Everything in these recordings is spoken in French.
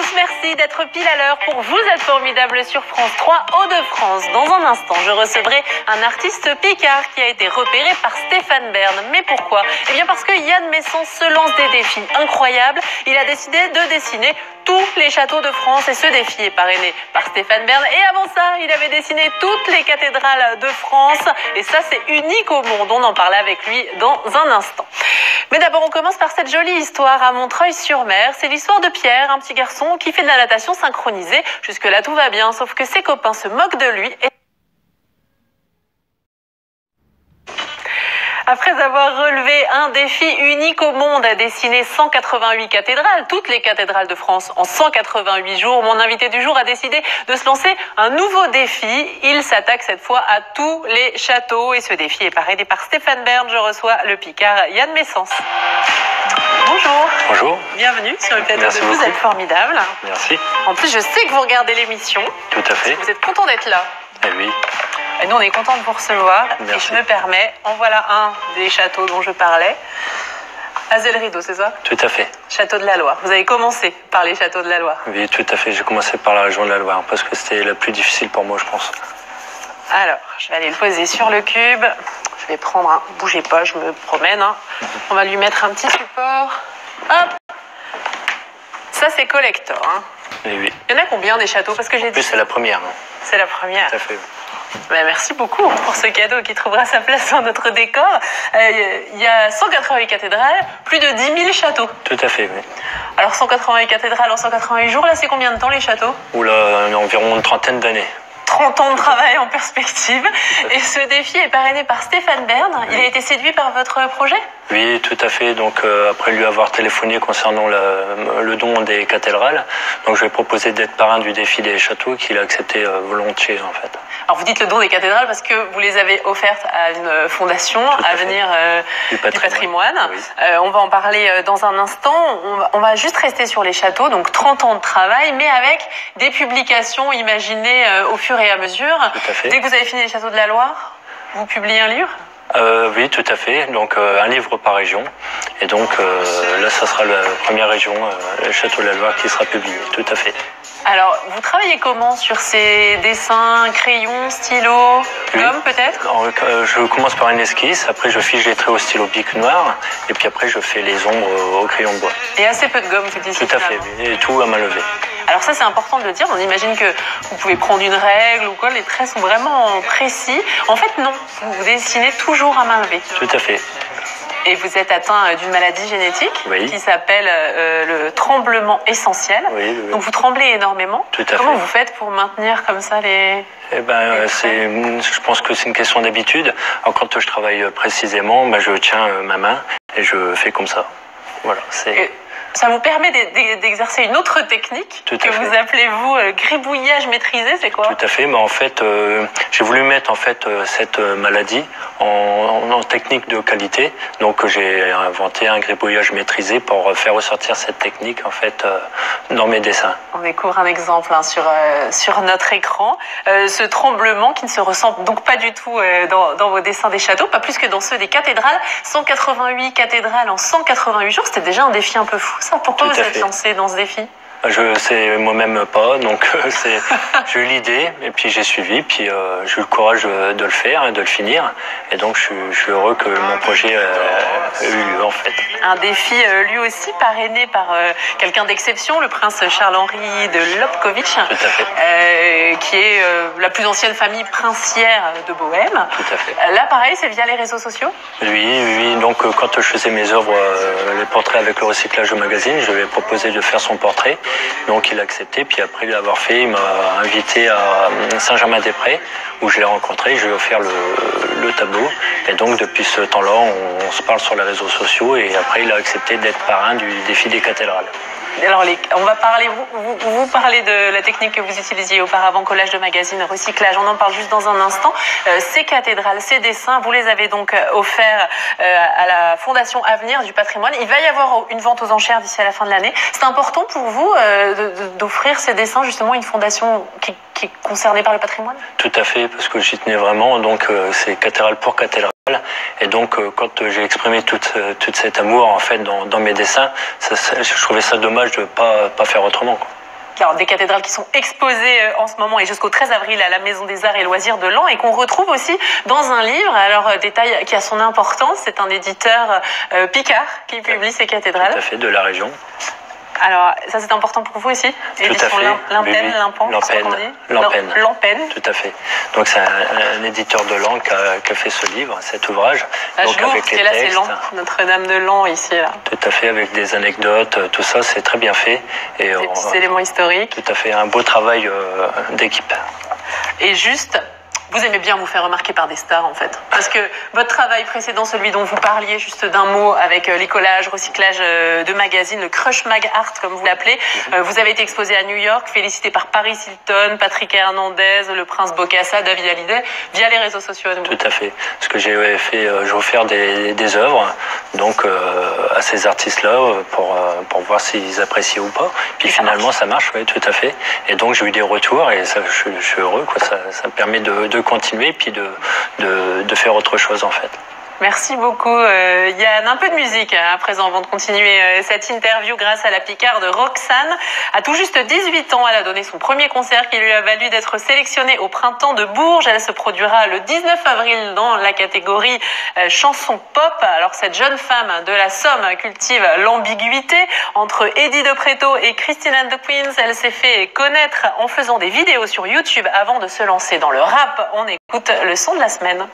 tous, merci d'être pile à l'heure pour Vous êtes formidable sur France 3 Hauts-de-France. Dans un instant, je recevrai un artiste picard qui a été repéré par Stéphane Bern. Mais pourquoi? Eh bien parce que Yann Messens se lance des défis incroyables. Il a décidé de dessiner tous les châteaux de France et ce défi est parrainé par Stéphane Bern. Et avant ça, il avait dessiné toutes les cathédrales de France et ça c'est unique au monde. On en parle avec lui dans un instant. Mais d'abord, on commence par cette jolie histoire à Montreuil-sur-Mer. C'est l'histoire de Pierre, un petit garçon qui fait de la natation synchronisée. Jusque-là, tout va bien, sauf que ses copains se moquent de lui. Après avoir relevé un défi unique au monde à dessiner 188 cathédrales, toutes les cathédrales de France en 188 jours, mon invité du jour a décidé de se lancer un nouveau défi. Il s'attaque cette fois à tous les châteaux et ce défi est parrainé par Stéphane Bern. Je reçois le picard Yann Messens. Bonjour. Bonjour. Bienvenue sur le plateau Merci de Vous beaucoup. êtes formidable. Merci. En plus, je sais que vous regardez l'émission. Tout à fait. Vous êtes content d'être là. Eh oui. Et nous, on est content de vous recevoir. Merci. Et je me permets, en voilà un des châteaux dont je parlais. Azel-Rideau, c'est ça? Tout à fait. Château de la Loire. Vous avez commencé par les châteaux de la Loire. Oui, tout à fait. J'ai commencé par la région de la Loire parce que c'était la plus difficile pour moi, je pense. Alors, je vais aller le poser sur le cube. Je vais prendre un... Bougez pas, je me promène. On va lui mettre un petit support. Hop! Ça, c'est collector. Eh oui. Il y en a combien des châteaux? Parce que j'ai En plus, dit... c'est la première. C'est la première. Tout à fait. Ben, merci beaucoup pour ce cadeau qui trouvera sa place dans notre décor. Il y a 188 cathédrales, plus de 10 000 châteaux. Tout à fait, oui. Alors 188 cathédrales en 188 jours, là c'est combien de temps les châteaux? Oula, environ une trentaine d'années. 30 ans de travail en perspective. Et ce défi est parrainé par Stéphane Bern. Il a été séduit par votre projet? Oui, tout à fait. Donc, après lui avoir téléphoné concernant le don des cathédrales, donc je lui ai proposé d'être parrain du défi des châteaux qu'il a accepté volontiers, en fait. Alors vous dites le don des cathédrales parce que vous les avez offertes à une fondation, Avenir du patrimoine. Oui. On va en parler dans un instant. On va juste rester sur les châteaux, donc 30 ans de travail, mais avec des publications imaginées au fur et à mesure. Tout à fait. Dès que vous avez fini les châteaux de la Loire, vous publiez un livre? Oui, tout à fait. Donc, un livre par région. Et donc, là, ça sera la première région, le Château de la Loire, qui sera publié. Tout à fait. Alors, vous travaillez comment sur ces dessins, crayons, stylos, gomme peut-être? Alors, je commence par une esquisse, après je fiche les traits au stylo bic noir, et puis après je fais les ombres au crayon de bois. Et assez peu de gomme, vous disiez. Tout à fait, oui, et tout à main levée. Alors ça, c'est important de le dire. On imagine que vous pouvez prendre une règle ou quoi. Les traits sont vraiment précis. En fait, non. Vous dessinez toujours à main levée. Tout à fait. Et vous êtes atteint d'une maladie génétique Oui. qui s'appelle le tremblement essentiel. Oui, oui. Donc vous tremblez énormément. Tout à Comment fait. vous faites pour maintenir comme ça les... Eh ben, je pense que c'est une question d'habitude. Alors, quand je travaille précisément, je tiens ma main et je fais comme ça. Voilà, Et ça vous permet d'exercer une autre technique Tout que à fait. vous appelez, vous, gribouillage maîtrisé, c'est quoi? Tout à fait, mais en fait, j'ai voulu mettre en fait cette maladie en technique de qualité. Donc j'ai inventé un gribouillage maîtrisé pour faire ressortir cette technique en fait dans mes dessins. On découvre un exemple sur notre écran. Ce tremblement qui ne se ressent donc pas du tout dans vos dessins des châteaux, pas plus que dans ceux des cathédrales. 188 cathédrales en 188 jours, c'était déjà un défi un peu fou ça. Pourquoi Tout vous à êtes fait. lancé dans ce défi? Je sais moi-même pas, donc j'ai eu l'idée et puis j'ai suivi, puis j'ai eu le courage de le faire et de le finir. Et donc je suis heureux que mon projet ait eu lieu en fait. Un défi lui aussi parrainé par quelqu'un d'exception, le prince Charles-Henri de Lobkowicz, Tout à fait. qui est la plus ancienne famille princière de Bohême. Tout à fait. Là pareil, c'est via les réseaux sociaux? Oui. Donc quand je faisais mes œuvres, les portraits avec le recyclage au magazine, je lui ai proposé de faire son portrait. Donc il a accepté, puis après l'avoir fait, il m'a invité à Saint-Germain-des-Prés, où je l'ai rencontré, je lui ai offert le tableau. Et donc depuis ce temps-là, on se parle sur les réseaux sociaux, et après il a accepté d'être parrain du défi des cathédrales. Alors, on va parler, vous parlez de la technique que vous utilisiez auparavant, collage de magazines, recyclage, on en parle juste dans un instant. Ces cathédrales, ces dessins, vous les avez donc offerts à la Fondation Avenir du patrimoine. Il va y avoir une vente aux enchères d'ici à la fin de l'année. C'est important pour vous d'offrir ces dessins justement à une fondation qui est concernée par le patrimoine? Tout à fait, parce que j'y tenais vraiment, donc c'est cathédrale pour cathédrale. Et donc, quand j'ai exprimé tout cet amour en fait dans mes dessins, je trouvais ça dommage de pas faire autrement, quoi. Alors, des cathédrales qui sont exposées en ce moment et jusqu'au 13 avril à la Maison des Arts et Loisirs de Laon et qu'on retrouve aussi dans un livre. Alors, détail qui a son importance, c'est un éditeur Picard qui publie ces cathédrales. Tout à fait, de la région. Alors, ça c'est important pour vous aussi? Tout à fait. Lampen, Limpan, Lampen. Tout à fait. Donc c'est un éditeur de Laon qui a fait ce livre, cet ouvrage. Là, donc avec les là, textes. c'est Laon, Notre-Dame de Laon ici. Là. Tout à fait, avec des anecdotes, tout ça, c'est très bien fait. Et des petits éléments historiques. Tout à fait, un beau travail d'équipe. Et juste, vous aimez bien vous faire remarquer par des stars en fait. Parce que votre travail précédent, celui dont vous parliez juste d'un mot avec les collages, recyclage de magazines, le Crush Mag Art comme vous l'appelez, vous avez été exposé à New York, félicité par Paris Hilton, Patrick Hernandez, le Prince Bokassa, David Hallyday, via les réseaux sociaux à nouveau. Tout à fait. Parce que j'ai offert des œuvres donc, à ces artistes-là pour voir s'ils apprécient ou pas. Puis finalement, ça marche, oui, tout à fait. Et donc j'ai eu des retours et ça, je suis heureux. Quoi. Ça me permet de continuer puis de faire autre chose en fait. Merci beaucoup Yann. Un peu de musique à présent avant de continuer cette interview grâce à la Picarde Roxane. À tout juste 18 ans, elle a donné son premier concert qui lui a valu d'être sélectionnée au Printemps de Bourges. Elle se produira le 19 avril dans la catégorie chanson pop. Alors cette jeune femme de la Somme cultive l'ambiguïté entre Eddie de Pretto et Christine and the Queens. Elle s'est fait connaître en faisant des vidéos sur YouTube avant de se lancer dans le rap. On écoute le son de la semaine.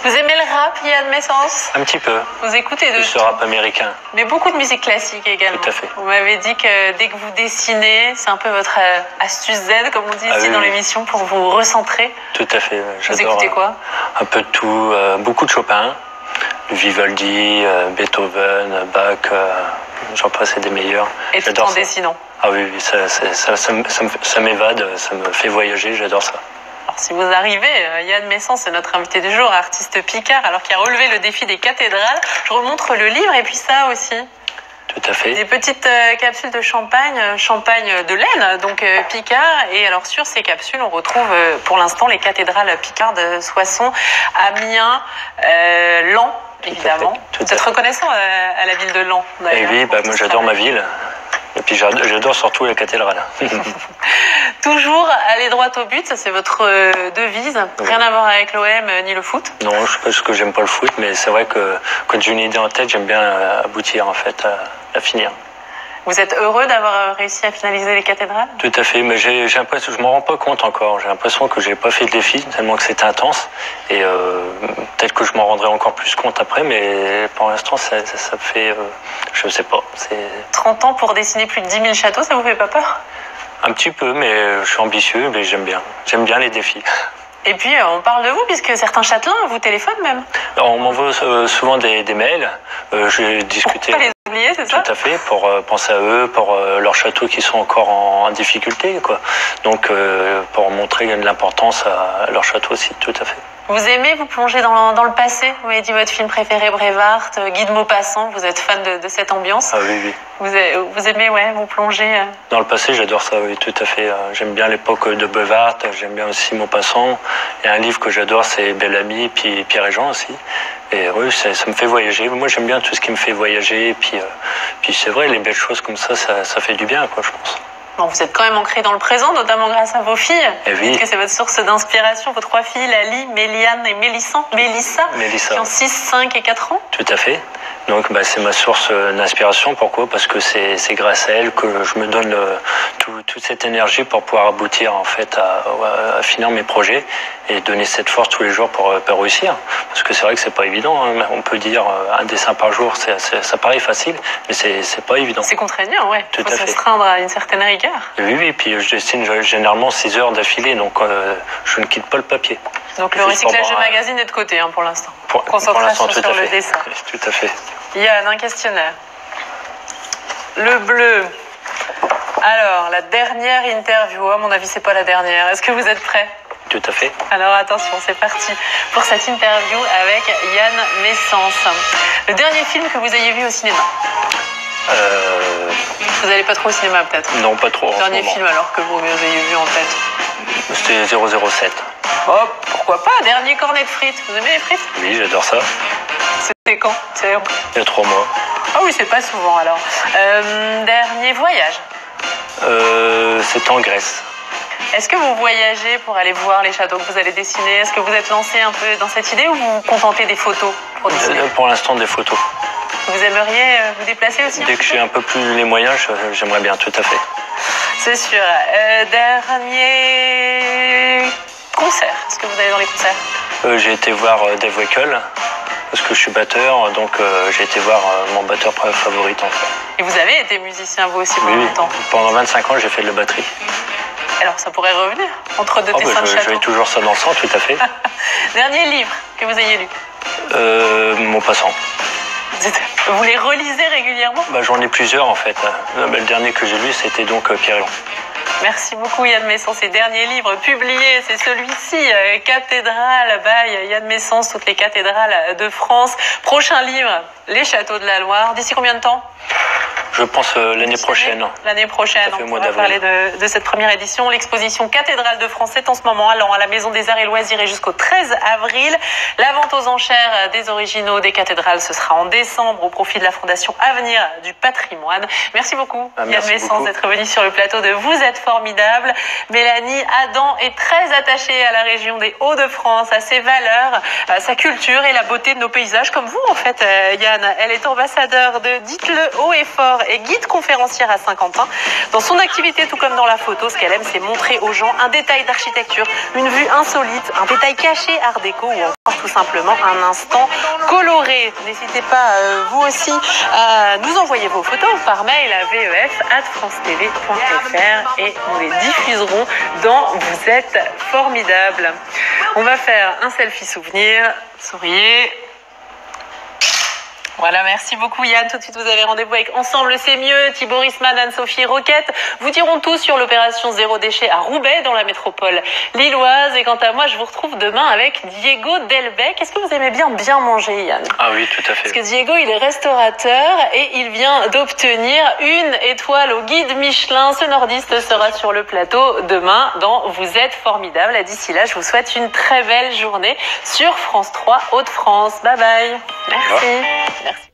Vous aimez le rap, Yann Messens? Un petit peu. Vous écoutez de ce rap américain. Mais beaucoup de musique classique également. Tout à fait. Vous m'avez dit que dès que vous dessinez, c'est un peu votre astuce Z, comme on dit ici dans l'émission, pour vous recentrer. Tout à fait. Vous écoutez quoi? Un peu de tout, beaucoup de Chopin, Vivaldi, Beethoven, Bach, j'en passe des meilleurs. Et tout en dessinant. Ah oui, ça m'évade, ça me fait voyager, j'adore ça. Alors, si vous arrivez, Yann Messens, c'est notre invité du jour, artiste Picard, alors qui a relevé le défi des cathédrales. Je remontre le livre et puis ça aussi. Tout à fait. Des petites capsules de champagne de laine, donc Picard. Et alors sur ces capsules, on retrouve pour l'instant les cathédrales Picard de Soissons, Amiens, Laon, évidemment. Vous êtes reconnaissant à la ville de Laon, d'ailleurs. Et oui, moi j'adore ma ville. Et puis j'adore surtout la cathédrale. Toujours aller droit au but, ça c'est votre devise. Rien à voir avec l'OM ni le foot? Non, je sais pas parce que j'aime pas le foot, mais c'est vrai que quand j'ai une idée en tête, j'aime bien aboutir en fait, à finir. Vous êtes heureux d'avoir réussi à finaliser les cathédrales? Tout à fait, mais j'ai l'impression, je m'en rends pas compte encore. J'ai l'impression que j'ai pas fait le défi tellement que c'était intense. Et peut-être que je m'en rendrai encore plus compte après, mais pour l'instant, ça fait, je sais pas. 30 ans pour dessiner plus de 10 000 châteaux, ça vous fait pas peur? Un petit peu, mais je suis ambitieux, mais j'aime bien. J'aime bien les défis. Et puis, on parle de vous, puisque certains châtelains vous téléphonent même. Alors, on m'envoie souvent des mails. J'ai discuté. Pour pas les oublier, c'est ça? Tout à fait, pour penser à eux, pour leurs châteaux qui sont encore en difficulté, quoi. Donc, pour montrer de l'importance à leurs châteaux aussi, tout à fait. Vous aimez vous plonger dans le passé? Vous m'avez dit votre film préféré, Brevard, Guy de Maupassant. Vous êtes fan de cette ambiance? Ah oui, oui. Vous aimez, vous plonger Dans le passé, j'adore ça, oui, tout à fait. J'aime bien l'époque de Brevard, j'aime bien aussi Maupassant. Il y a un livre que j'adore, c'est Bel Ami, puis Pierre et Jean aussi. Et oui, ça me fait voyager. Moi, j'aime bien tout ce qui me fait voyager. Puis c'est vrai, les belles choses comme ça fait du bien, quoi, je pense. Bon, vous êtes quand même ancré dans le présent, notamment grâce à vos filles. Et oui. Vous dites que c'est votre source d'inspiration, vos 3 filles, Lali, Méliane et Mélissa, qui ont 6, 5 et 4 ans. Tout à fait. Donc c'est ma source d'inspiration. Pourquoi? Parce que c'est grâce à elle que je me donne toute cette énergie pour pouvoir aboutir en fait à finir mes projets et donner cette force tous les jours pour réussir. Parce que c'est vrai que c'est pas évident. Hein. On peut dire un dessin par jour, ça paraît facile, mais c'est pas évident. C'est contraignant, ouais. Tout à fait. Faut s'astreindre à une certaine rigueur. Oui, puis je dessine généralement 6 heures d'affilée, donc je ne quitte pas le papier. Donc le recyclage de magazine est de côté pour l'instant. Concentration sur le dessin. Tout à fait. Yann, un questionnaire. Le bleu. Alors, la dernière interview, à mon avis, c'est pas la dernière. Est-ce que vous êtes prêts? Tout à fait. Alors attention, c'est parti pour cette interview avec Yann Messens. Le dernier film que vous ayez vu au cinéma? Vous n'allez pas trop au cinéma peut-être? Non, pas trop. Le dernier film alors que vous ayez vu en tête? C'était 007. Oh, pourquoi pas? Dernier cornet de frites. Vous aimez les frites? Oui, j'adore ça. C'était quand? Il y a 3 mois. Ah oui, c'est pas souvent alors. Dernier voyage. C'était en Grèce. Est-ce que vous voyagez pour aller voir les châteaux que vous allez dessiner? Est-ce que vous êtes lancé un peu dans cette idée ou vous vous contentez des photos pour dessiner? Pour l'instant, des photos. Vous aimeriez vous déplacer aussi? Dès que j'ai un peu plus les moyens, j'aimerais bien, tout à fait. C'est sûr. Dernier concert. Est-ce que vous allez dans les concerts? J'ai été voir Dave Weckl, parce que je suis batteur, donc j'ai été voir mon batteur favori en fait. Et vous avez été musicien vous aussi pendant longtemps? Pendant 25 ans, j'ai fait de la batterie. Alors ça pourrait revenir entre deux dessins de château. J'ai toujours ça dans le sang, tout à fait. Dernier livre que vous ayez lu? Maupassant. Vous les relisez régulièrement? J'en ai plusieurs en fait. Le dernier que j'ai lu, c'était donc Pierre Elon. Merci beaucoup Yann Messens. Ces derniers livres publiés, c'est celui-ci, Cathédrale by Yann Messens, toutes les cathédrales de France. Prochain livre, Les Châteaux de la Loire. D'ici combien de temps? Je pense l'année prochaine. L'année prochaine, on va parler de cette première édition. L'exposition Cathédrale de France est en ce moment allant à la Maison des Arts et Loisirs et jusqu'au 13 avril. La vente aux enchères des originaux des cathédrales, ce sera en décembre au profit de la Fondation Avenir du Patrimoine. Merci beaucoup Yann Messens d'être venu sur le plateau de Vous êtes formidable. Mélanie Adam est très attachée à la région des Hauts-de-France, à ses valeurs, à sa culture et la beauté de nos paysages, comme vous en fait Yann. Elle est ambassadeur de Dites-le haut et fort et guide conférencière à Saint-Quentin. Dans son activité, tout comme dans la photo, ce qu'elle aime, c'est montrer aux gens un détail d'architecture, une vue insolite, un détail caché art déco ou encore tout simplement un instant coloré. N'hésitez pas, vous aussi, à nous envoyer vos photos par mail à vef@francetv.fr et nous les diffuserons dans Vous êtes formidable. On va faire un selfie souvenir. Souriez. Voilà, merci beaucoup Yann. Tout de suite, vous avez rendez-vous avec Ensemble c'est mieux. Thibaut Risman, Anne-Sophie Roquette vous diront tout sur l'opération Zéro Déchet à Roubaix, dans la métropole lilloise. Et quant à moi, je vous retrouve demain avec Diego Delbecq. Est-ce que vous aimez bien manger, Yann? Ah oui, tout à fait. Parce que Diego, il est restaurateur et il vient d'obtenir une étoile au guide Michelin. Ce nordiste sera sur le plateau demain dans Vous êtes formidable. D'ici là, je vous souhaite une très belle journée sur France 3 Hauts-de-France. Bye bye. Merci. Merci.